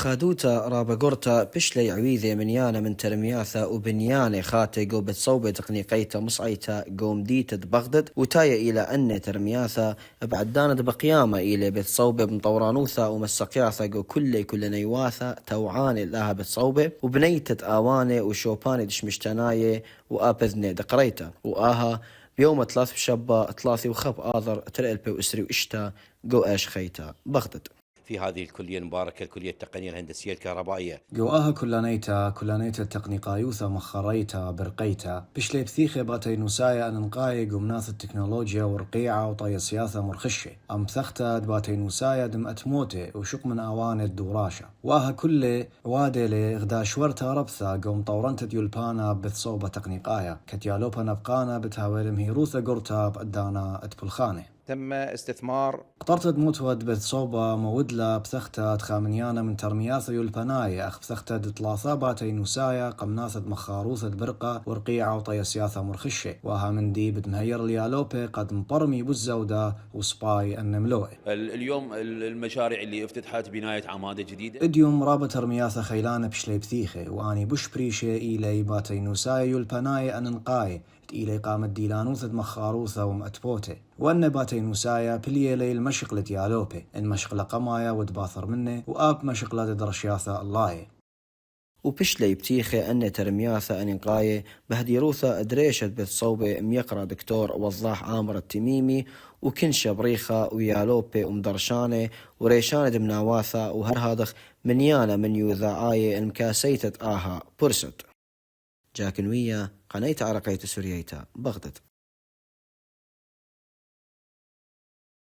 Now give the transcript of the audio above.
خادوتا رابقورتا بشلي عويذة منيانا من ترمياثا وبنيانة خاتي قو بتصوبة تقنيقيتا مصعيتا قوم ديتا بغدد وتايا إلى أن ترمياثا بعدانة بقيامة إلى بتصوبة بمطورانوثا ومسقياثا قو كل نيواثا توعان لها بتصوبة وبنيتت آواني وشوباني دشمشتناية وآبذني دقريتا وآها بيوم 3 بشبا 3 وخب آذر ترقل بي وإسري وإشتا قو آش خيتا بغدد. في هذه الكلية المباركة الكلية التقنية الهندسية الكهربائية جواها كلانيتا التقنيقايوثا مخريتا برقيتا بشلي بثيخة باتي نوسايا أننقاي قمناث التكنولوجيا ورقيعة وطايا سياثة مرخشة أم ثختا باتي نوسايا دم أتموتي وشق من أوان الدوراشة واها كل وادلي غدا شورتا ربثا قوم طورنت ديولبانا بثصوبة تقنيقايا كتيالوبا نبقانا بتهاولم هيروثا قرتا بأدانا أتبلخانة. تم استثمار قطرت موتود بثصوبة مودلا بثختة خامنيانا من ترمياثة يولباناية أخ بثختة دطلاثة باتي نوسايا قمناثة مخاروثة برقة ورقيعة وطيا سياثة مرخشة واها من دي بتمهير اليالوبي قد مبرمي بالزودة وسباي النملوئي. اليوم المشاريع اللي افتتحت بناية عمادة جديدة اديوم رابط ترمياثة خيلانة بشلي بثيخة واني بش بريشة إلي باتي نوسايا يولباناية أننقاي إلي قامت ديلانوثة مخاروثة ومأتبوتة وأن باتي نوسايا بليلي المشق لتيالوبي المشق لقمايا ودباثر منه وآب مشق لدرشياثة الله وبشلي بتيخة أن ترمياثا أنقاية بهديروثا أدريشت بالصوبة ميقرا دكتور وضاح عامر التميمي وكنشا بريخة ويالوبي ومدرشانة وريشانة دمناواثا وهرهادخ منيانا من يوذاعاية المكاسيتة آها برست جاكنوية قنيت عرقيت سورييتا بغدد.